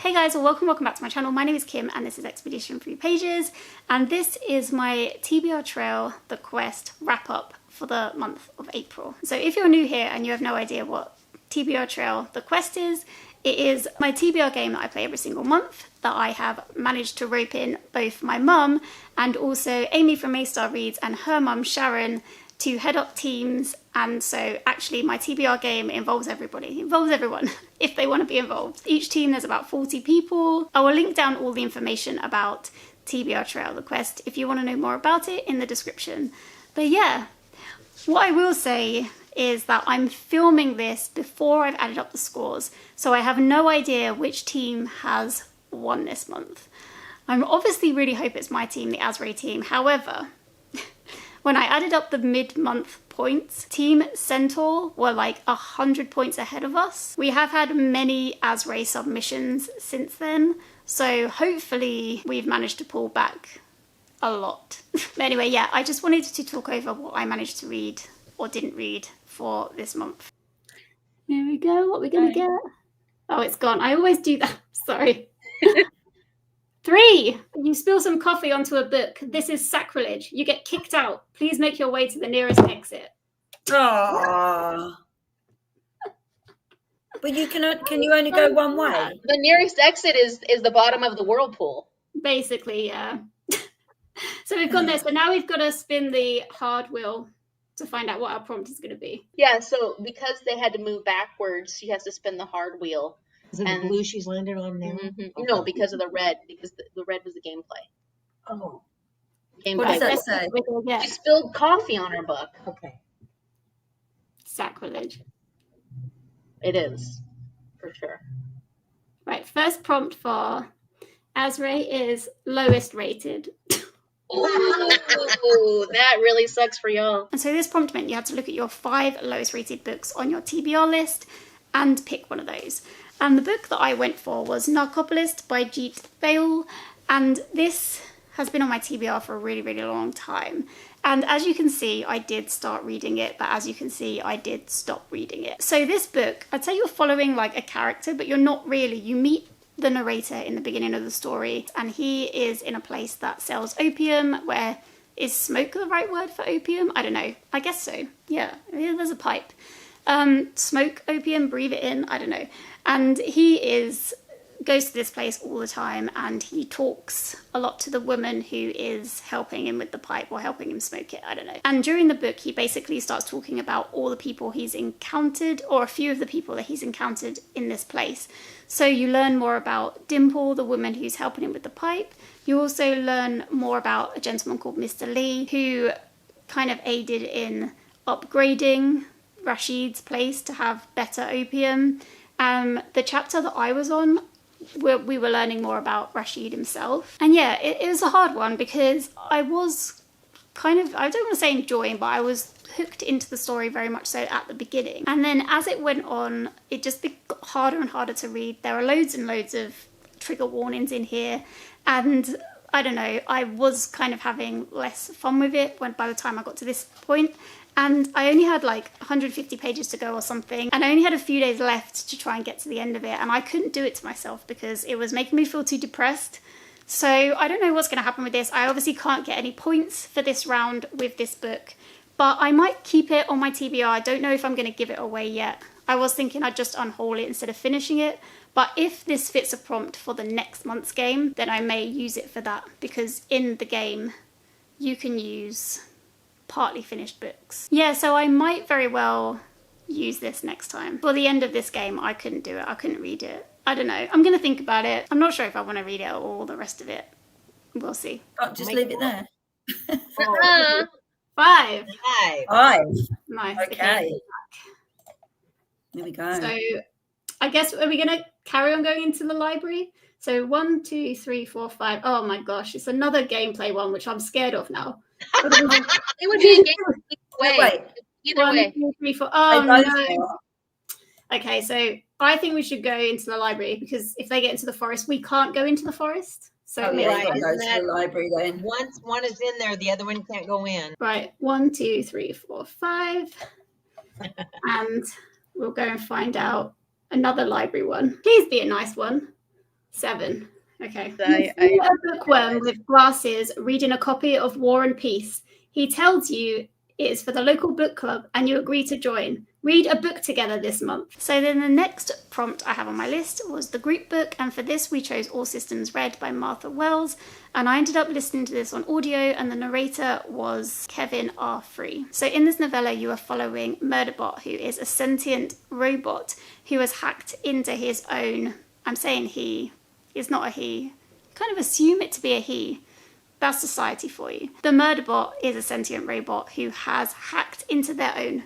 Hey guys, welcome back to my channel. My name is Kim and this is Expedition 3 Pages, and this is my TBR Trail, the quest wrap up for the month of April. So if you're new here and you have no idea what TBR Trail, the quest is, it is my TBR game that I play every single month that I have managed to rope in both my mum and also Amy from Maystar Reads and her mum Sharon to head up teams. And so actually my TBR game involves everybody, involves everyone if they want to be involved. Each team there's about 40 people. I will link down all the information about TBR Trail, the quest, if you want to know more about it in the description. But yeah, what I will say is that I'm filming this before I've added up the scores, so I have no idea which team has won this month. I obviously really hope it's my team, the Asray team. However, when I added up the mid-month points, Team Centaur were like 100 points ahead of us. We have had many Asray submissions since then, so hopefully we've managed to pull back a lot. But anyway, yeah, I just wanted to talk over what I managed to read or didn't read for this month. Here we go, what we're gonna get. Oh, it's gone. I always do that, sorry. 3, you spill some coffee onto a book. This is sacrilege. You get kicked out. Please make your way to the nearest exit. Oh. But can you only go one way? The nearest exit is the bottom of the whirlpool. Basically, yeah. So we've gone there. So now we've got to spin the hard wheel to find out what our prompt is going to be. Yeah, so because they had to move backwards, she has to spin the hard wheel. Is it the blue she's landed on now? Mm-hmm. Okay. No, because of the red, because the red was the gameplay. Oh. Gameplay. What does that say? She spilled coffee on her book. Okay. Sacrilege. It is, for sure. Right, first prompt for Asray is lowest rated. Oh, that really sucks for y'all. And so this prompt meant you had to look at your 5 lowest rated books on your TBR list and pick one of those. And the book that I went for was Narcopolis by Jeet Bale, and this has been on my TBR for a really, really long time. And as you can see, I did start reading it, but as you can see, I did stop reading it. So this book, I'd say you're following like a character, but you're not really. You meet the narrator in the beginning of the story, and he is in a place that sells opium, where is smoke the right word for opium? I don't know. I guess so. Yeah, there's a pipe. Smoke opium, breathe it in, I don't know. And he goes to this place all the time, and he talks a lot to the woman who is helping him with the pipe or helping him smoke it, I don't know. And during the book, he basically starts talking about all the people he's encountered, or a few of the people that he's encountered in this place. So you learn more about Dimple, the woman who's helping him with the pipe. You also learn more about a gentleman called Mr. Lee, who kind of aided in upgrading Rashid's place to have better opium. The chapter that I was on, we were learning more about Rashid himself. And yeah, it was a hard one because I was kind of, I don't want to say enjoying, but I was hooked into the story very much so at the beginning. And then as it went on, it just got harder and harder to read. There are loads and loads of trigger warnings in here. And I don't know, I was kind of having less fun with it by the time I got to this point. And I only had like 150 pages to go or something, and I only had a few days left to try and get to the end of it, and I couldn't do it to myself because it was making me feel too depressed. So I don't know what's going to happen with this. I obviously can't get any points for this round with this book, but I might keep it on my TBR. I don't know if I'm going to give it away yet. I was thinking I'd just unhaul it instead of finishing it, but if this fits a prompt for the next month's game, then I may use it for that, because in the game you can use partly finished books. Yeah, so I might very well use this next time. For the end of this game, I couldn't do it. I couldn't read it. I don't know. I'm going to think about it. I'm not sure if I want to read it or all the rest of it. We'll see. Oh, just leave it there. 5. 5. Nice. Okay. There we go. So I guess, are we going to carry on going into the library? So 1, 2, 3, 4, 5. Oh my gosh, it's another gameplay one, which I'm scared of now. It would be a game way. Either 1, way. 2, 3, 4. Oh no. Okay, so I think we should go into the library, because if they get into the forest, we can't go into the forest. So yeah, you gotta go to the library then. Once one is in there, the other one can't go in. Right, 1, 2, 3, 4, 5. And we'll go and find out another library one. Please be a nice one. 7. Okay. I- You see a bookworm with glasses reading a copy of War and Peace. He tells you it is for the local book club and you agree to join. Read a book together this month. So then the next prompt I have on my list was the group book, and for this we chose All Systems Red by Martha Wells, and I ended up listening to this on audio, and the narrator was Kevin R. Free. So in this novella you are following Murderbot, who is a sentient robot who has hacked into his own, I'm saying he, it's not a he, kind of assume it to be a he. That's society for you. The Murderbot is a sentient robot who has hacked into their own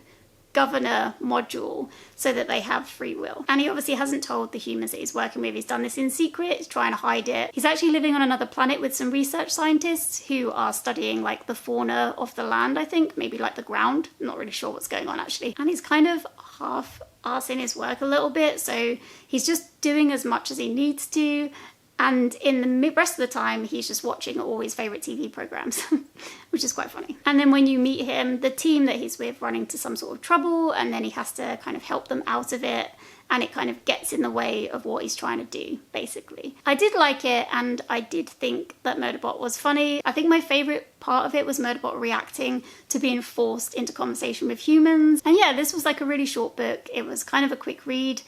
governor module so that they have free will. And he obviously hasn't told the humans that he's working with. He's done this in secret. He's trying to hide it. He's actually living on another planet with some research scientists who are studying like the fauna of the land, I think, maybe like the ground. I'm not really sure what's going on actually. And he's kind of half-arsing his work a little bit. So he's just doing as much as he needs to. And in the rest of the time, he's just watching all his favourite TV programmes, which is quite funny. And then when you meet him, the team that he's with run into some sort of trouble, and then he has to kind of help them out of it, and it kind of gets in the way of what he's trying to do, basically. I did like it, and I did think that Murderbot was funny. I think my favourite part of it was Murderbot reacting to being forced into conversation with humans. And yeah, this was like a really short book. It was kind of a quick read.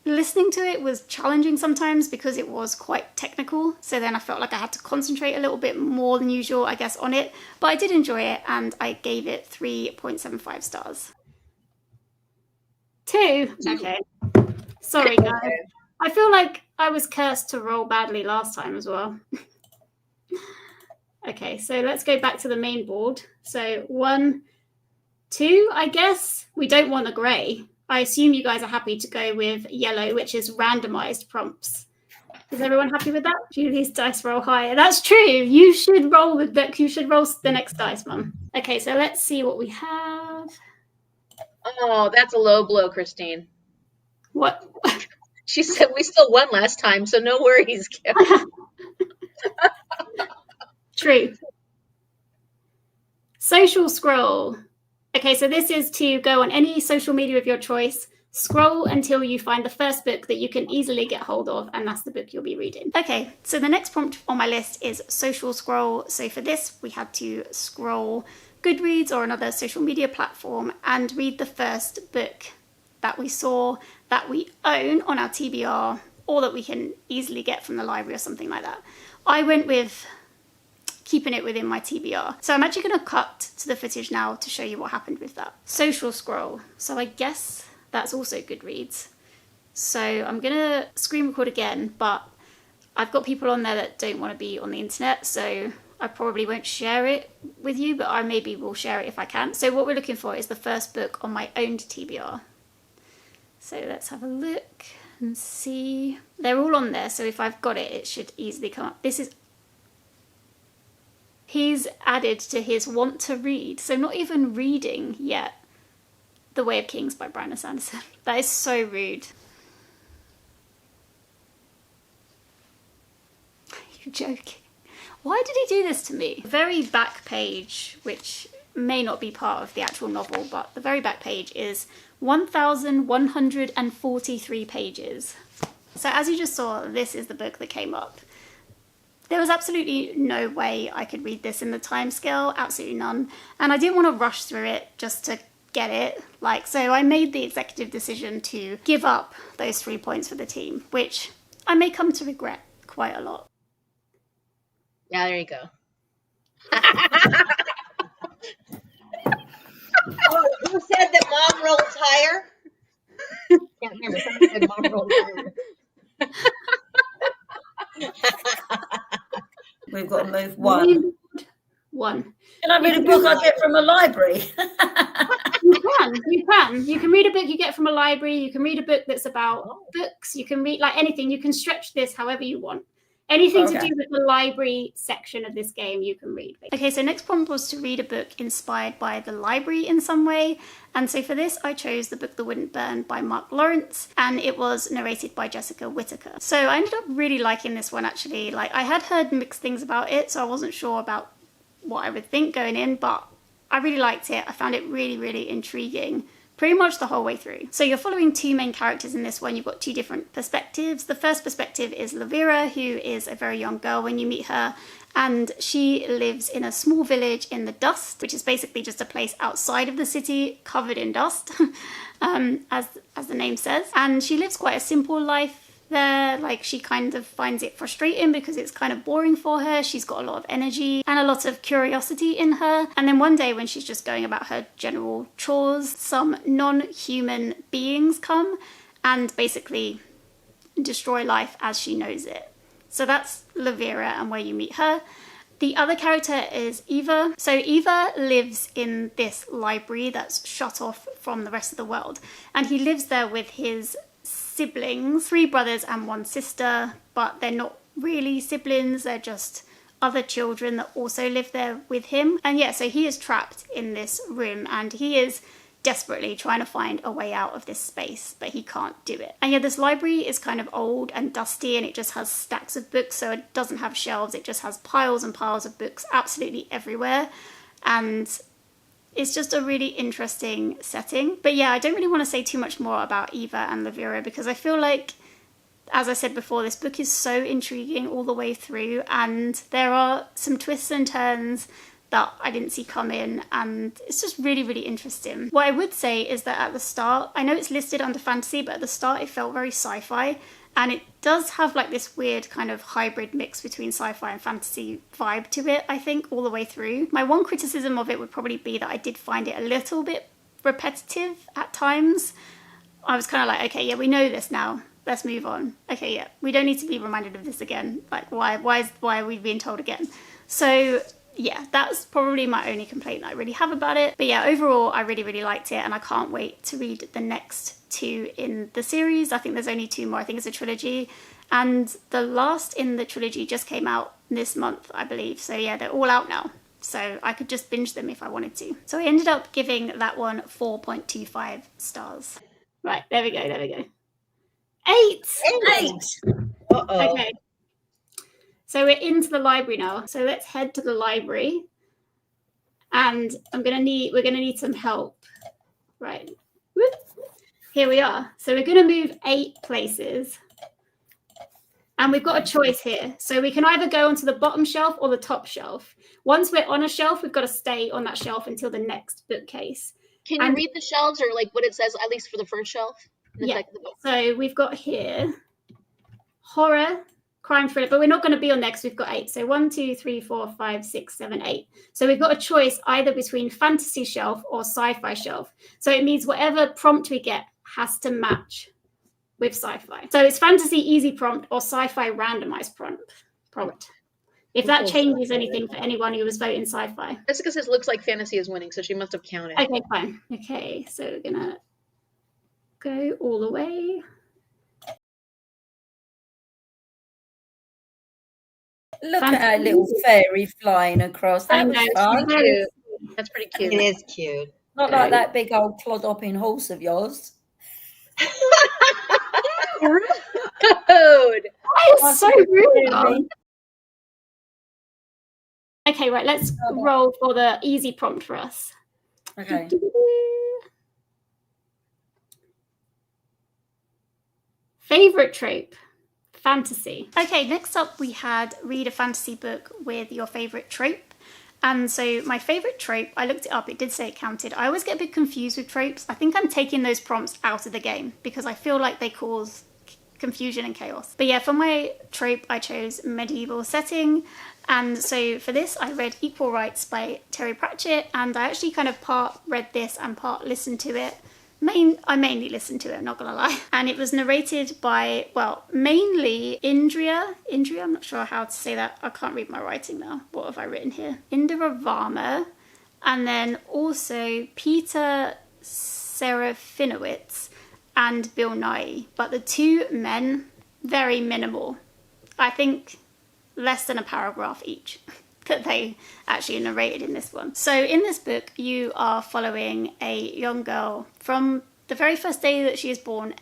Listening to it was challenging sometimes because it was quite technical, so then I felt like I had to concentrate a little bit more than usual, I guess, on it, but I did enjoy it and I gave it 3.75 stars. 2? Okay. Sorry, guys. I feel like I was cursed to roll badly last time as well. Okay, so let's go back to the main board. So 1, 2, I guess. We don't want the grey. I assume you guys are happy to go with yellow, which is randomized prompts. Is everyone happy with that? Julie's dice roll higher. That's true. You should roll with book. You should roll the next dice, Mum. Okay, so let's see what we have. Oh, that's a low blow, Christine. What? She said we still won last time, so no worries, Kim. True. Social scroll. Okay, so this is to go on any social media of your choice, scroll until you find the first book that you can easily get hold of, and that's the book you'll be reading. Okay, so the next prompt on my list is social scroll. So for this, we had to scroll Goodreads or another social media platform and read the first book that we saw, that we own on our TBR, or that we can easily get from the library or something like that. I went with keeping it within my TBR. So I'm actually going to cut to the footage now to show you what happened with that. Social scroll. So I guess that's also Goodreads. So I'm going to screen record again, but I've got people on there that don't want to be on the internet, so I probably won't share it with you, but I maybe will share it if I can. So what we're looking for is the first book on my owned TBR. So let's have a look and see. They're all on there, so if I've got it, it should easily come up. This is... He's added to his want to read, so not even reading yet. The Way of Kings by Brandon Sanderson. That is so rude. You're joking. Why did he do this to me? The very back page, which may not be part of the actual novel, but the very back page is 1,143 pages. So as you just saw, this is the book that came up. There was absolutely no way I could read this in the time scale, absolutely none. And I didn't want to rush through it just to get it. So I made the executive decision to give up those 3 points for the team, which I may come to regret quite a lot. Yeah, there you go. Oh, who said that mom rolls higher? Can't remember. Somebody said mom rolls higher. We've got to move 1. 1. Can I read a book I get from a library? You can read a book you get from a library. You can read a book that's about books. You can read like anything. You can stretch this however you want. Anything to do with the library section of this game, you can read. Okay, so next prompt was to read a book inspired by the library in some way. And so for this, I chose the book The Wouldn't Burn by Mark Lawrence, and it was narrated by Jessica Whittaker. So I ended up really liking this one, actually. I had heard mixed things about it, so I wasn't sure about what I would think going in, but I really liked it. I found it really, really intriguing pretty much the whole way through. So you're following two main characters in this one. You've got two different perspectives. The first perspective is Lavira, who is a very young girl when you meet her, and she lives in a small village in the dust, which is basically just a place outside of the city covered in dust, as the name says. And she lives quite a simple life there. Like, she kind of finds it frustrating because it's kind of boring for her. She's got a lot of energy and a lot of curiosity in her. And then one day when she's just going about her general chores, some non-human beings come and basically destroy life as she knows it. So that's Lavira and where you meet her. The other character is Eva. So Eva lives in this library that's shut off from the rest of the world. And he lives there with his siblings, 3 brothers and 1 sister, but they're not really siblings, they're just other children that also live there with him. And yeah, so he is trapped in this room and he is desperately trying to find a way out of this space, but he can't do it. And yeah, this library is kind of old and dusty and it just has stacks of books, so it doesn't have shelves, it just has piles and piles of books absolutely everywhere. And it's just a really interesting setting. But yeah, I don't really want to say too much more about Eva and Lavira because I feel like, as I said before, this book is so intriguing all the way through and there are some twists and turns that I didn't see come in, and it's just really, really interesting. What I would say is that at the start, I know it's listed under fantasy, but at the start it felt very sci-fi, and it does have like this weird kind of hybrid mix between sci-fi and fantasy vibe to it, I think, all the way through. My one criticism of it would probably be that I did find it a little bit repetitive at times. I was kind of like, okay, yeah, we know this now. Let's move on. Okay, yeah, we don't need to be reminded of this again. Like, why are we being told again? So yeah, that's probably my only complaint that I really have about it. But yeah, overall, I really, really liked it and I can't wait to read the next 2 in the series. I think there's only 2 more. I think it's a trilogy. And the last in the trilogy just came out this month, I believe. So yeah, they're all out now. So I could just binge them if I wanted to. So I ended up giving that one 4.25 stars. Right, there we go, there we go. 8! Uh-oh. Okay. So we're into the library now. So let's head to the library. And we're gonna need some help. Right. Whoop. Here we are. So we're gonna move 8 places. And we've got a choice here. So we can either go onto the bottom shelf or the top shelf. Once we're on a shelf, we've got to stay on that shelf until the next bookcase. Can you read the shelves or like what it says, at least for the first shelf? Yeah. So we've got here horror, crime thriller, but we're not going to be on next. We've got 8. So 1, 2, 3, 4, 5, 6, 7, 8. So we've got a choice either between fantasy shelf or sci-fi shelf. So it means whatever prompt we get has to match with sci-fi. So it's fantasy easy prompt or sci-fi randomized prompt. If that changes anything for anyone who was voting sci-fi. Jessica says looks like fantasy is winning, so she must have counted. Okay, fine. Okay, so we're gonna go all the way. Look at our little fairy flying across. That was fun. Cute. That's pretty cute. It is cute. Not like that big old clod-hopping horse of yours. Rude. That is so rude. Okay, right, let's roll for the easy prompt for us. Okay. Favorite trope? Fantasy. Okay, next up we had read a fantasy book with your favorite trope. And so my favorite trope, I looked it up, it did say it counted. I always get a bit confused with tropes. I think I'm taking those prompts out of the game because I feel like they cause confusion and chaos. But yeah, for my trope, I chose medieval setting. And so for this, I read Equal Rights by Terry Pratchett, and I actually kind of part read this and part listened to it. I mainly listened to it, I'm not gonna lie. And it was narrated by, well, mainly Indria, I'm not sure how to say that. I can't read my writing now. What have I written here? Indira Varma, and then also Peter Serafinowicz and Bill Nye. But the 2 men, very minimal. I think less than a paragraph each that they actually narrated in this one. So in this book, you are following a young girl from the very first day that she is born,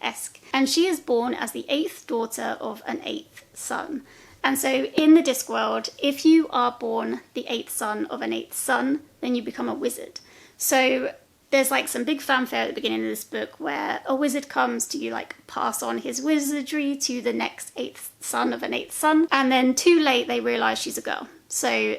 and she is born as the 8th daughter of an 8th son. And so in the Discworld, if you are born the 8th son of an 8th son, then you become a wizard. So there's like some big fanfare at the beginning of this book where a wizard comes to like pass on his wizardry to the next 8th son of an 8th son, and then too late they realise she's a girl. So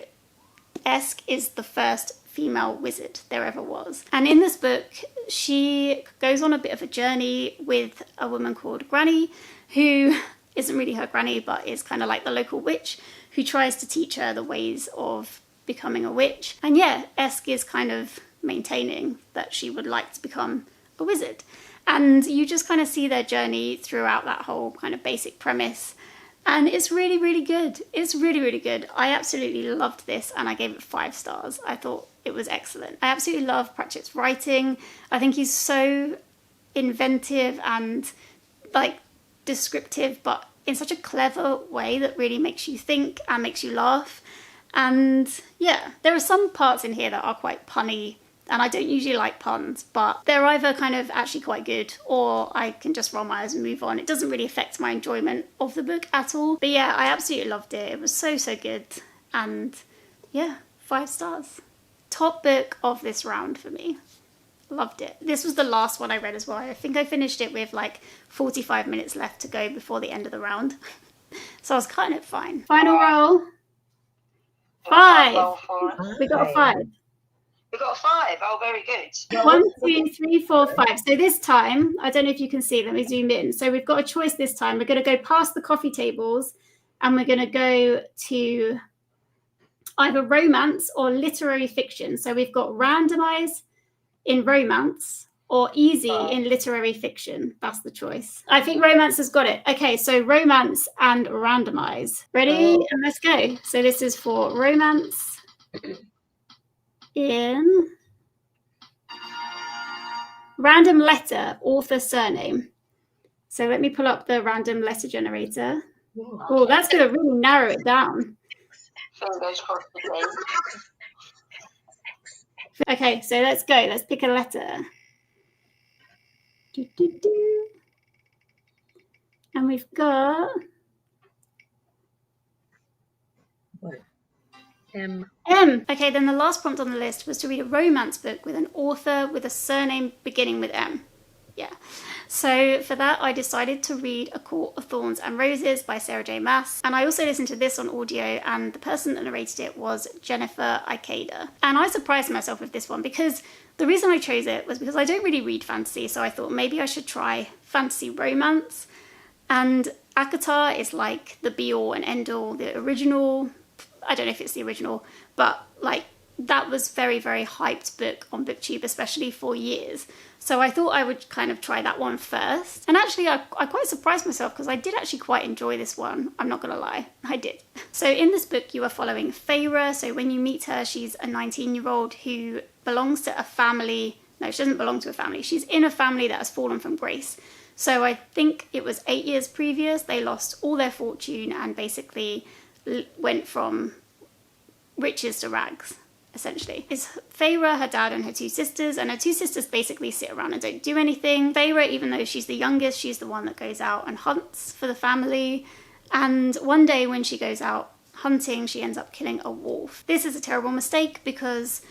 Esk is the first female wizard there ever was. And in this book, she goes on a bit of a journey with a woman called Granny, who isn't really her granny, but is kind of like the local witch, who tries to teach her the ways of becoming a witch. And yeah, Esk is kind of maintaining that she would like to become a wizard. And you just kind of see their journey throughout that whole kind of basic premise. And it's really, really good. It's really, really good. I absolutely loved this, and I gave it 5 stars. I thought it was excellent. I absolutely love Pratchett's writing. I think he's so inventive and like descriptive, but in such a clever way that really makes you think and makes you laugh. And yeah, there are some parts in here that are quite punny, and I don't usually like puns, but they're either kind of actually quite good, or I can just roll my eyes and move on. It doesn't really affect my enjoyment of the book at all. But yeah, I absolutely loved it. It was so, so good. And yeah, 5 stars. Top book of this round for me. Loved it. This was the last one I read as well. I think I finished it with like 45 minutes left to go before the end of the round. So I was cutting it fine. Final roll. 5. We got a 5. We got a 5. Oh, very good. 1, 2, 3, 4, 5. So this time, I don't know if you can see, let me zoom in. So we've got a choice this time. We're going to go past the coffee tables, and we're going to go to either romance or literary fiction. So we've got randomize in romance or easy in literary fiction. That's the choice. I think romance has got it. Okay, so romance and randomize. Ready? And let's go. So this is for romance in random letter, author surname. So let me pull up the random letter generator. Oh, that's going to really narrow it down. Okay, so let's go. Let's pick a letter. And we've got M. Okay, then the last prompt on the list was to read a romance book with an author with a surname beginning with M. Yeah. So for that, I decided to read A Court of Thorns and Roses by Sarah J. Maas. And I also listened to this on audio, and the person that narrated it was Jennifer Ikeda. And I surprised myself with this one because the reason I chose it was because I don't really read fantasy, so I thought maybe I should try fantasy romance. And ACOTAR is like the be-all and end-all, the original. I don't know if it's the original, but like that was very, very hyped book on BookTube, especially for years. So I thought I would kind of try that one first. And actually, I quite surprised myself because I did actually quite enjoy this one. I'm not going to lie, I did. So in this book, you are following Feyre. So when you meet her, she's a 19-year-old who belongs to a family. No, she doesn't belong to a family. She's in a family that has fallen from grace. So I think it was 8 years previous. They lost all their fortune and basically went from riches to rags, essentially. It's Feyre, her dad, and her 2 sisters, and her 2 sisters basically sit around and don't do anything. Feyre, even though she's the youngest, she's the one that goes out and hunts for the family. And one day when she goes out hunting, she ends up killing a wolf. This is a terrible mistake because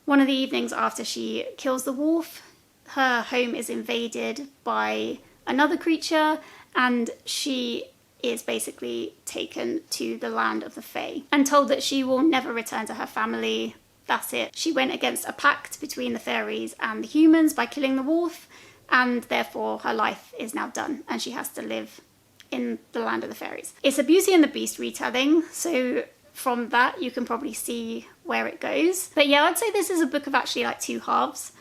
one of the evenings after she kills the wolf, her home is invaded by another creature, and she is basically taken to the land of the Fae and told that she will never return to her family. That's it. She went against a pact between the fairies and the humans by killing the wolf, and therefore her life is now done and she has to live in the land of the fairies. It's a Beauty and the Beast retelling, so from that you can probably see where it goes. But yeah, I'd say this is a book of actually like 2 halves.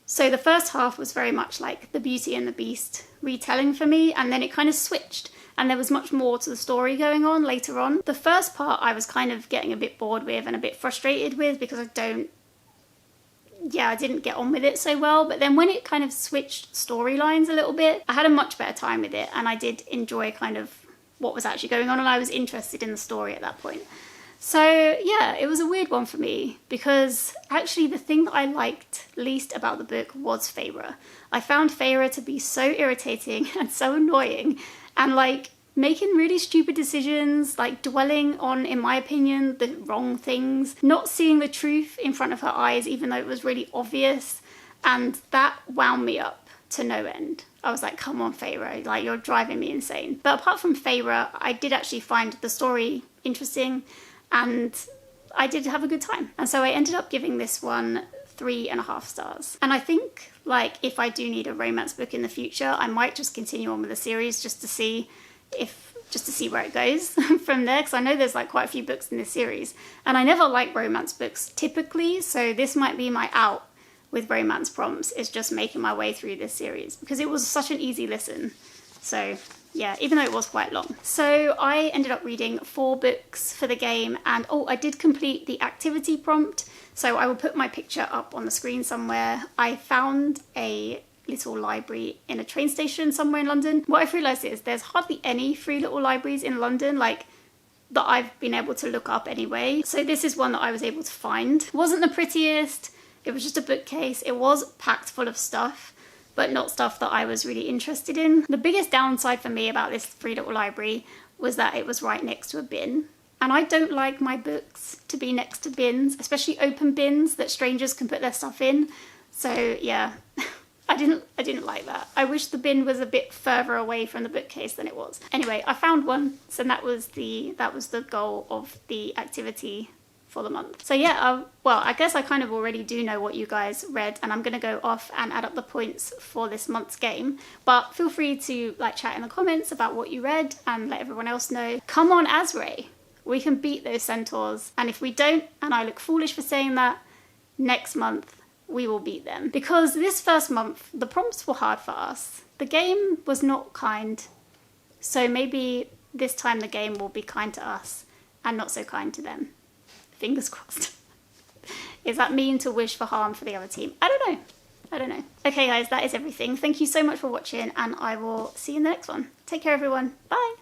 So the first half was very much like the Beauty and the Beast retelling for me, and then it kind of switched and there was much more to the story going on later on. The first part I was kind of getting a bit bored with and a bit frustrated with because I didn't get on with it so well. But then when it kind of switched storylines a little bit, I had a much better time with it, and I did enjoy kind of what was actually going on, and I was interested in the story at that point. So yeah, it was a weird one for me because actually the thing that I liked least about the book was Feyre. I found Feyre to be so irritating and so annoying, and like making really stupid decisions, like dwelling on, in my opinion, the wrong things, not seeing the truth in front of her eyes even though it was really obvious. And that wound me up to no end. I was like, come on, Feyre, like, you're driving me insane. But apart from Feyre, I did actually find the story interesting, and I did have a good time. And so I ended up giving this one 3.5 stars. And I think, like, if I do need a romance book in the future, I might just continue on with the series just to see where it goes from there, because I know there's like quite a few books in this series, and I never like romance books typically, so this might be my out with romance prompts, is just making my way through this series, because it was such an easy listen. So yeah, even though it was quite long. So I ended up reading 4 books for the game, and I did complete the activity prompt, so I will put my picture up on the screen somewhere. I found a little library in a train station somewhere in London. What I've realised is there's hardly any free little libraries in London, like, that I've been able to look up anyway. So this is one that I was able to find. It wasn't the prettiest, it was just a bookcase. It was packed full of stuff, but not stuff that I was really interested in. The biggest downside for me about this free little library was that it was right next to a bin. And I don't like my books to be next to bins, especially open bins that strangers can put their stuff in. So yeah, I didn't like that. I wish the bin was a bit further away from the bookcase than it was. Anyway, I found one, so that was the goal of the activity for the month. So yeah, well, I guess I kind of already do know what you guys read, and I'm gonna go off and add up the points for this month's game. But feel free to like chat in the comments about what you read and let everyone else know. Come on, Azrae, we can beat those centaurs, and if we don't, and I look foolish for saying that, next month we will beat them. Because this first month, the prompts were hard for us. The game was not kind. So maybe this time the game will be kind to us and not so kind to them. Fingers crossed. Is that mean to wish for harm for the other team? I don't know. Okay guys, that is everything. Thank you so much for watching, and I will see you in the next one. Take care everyone. Bye.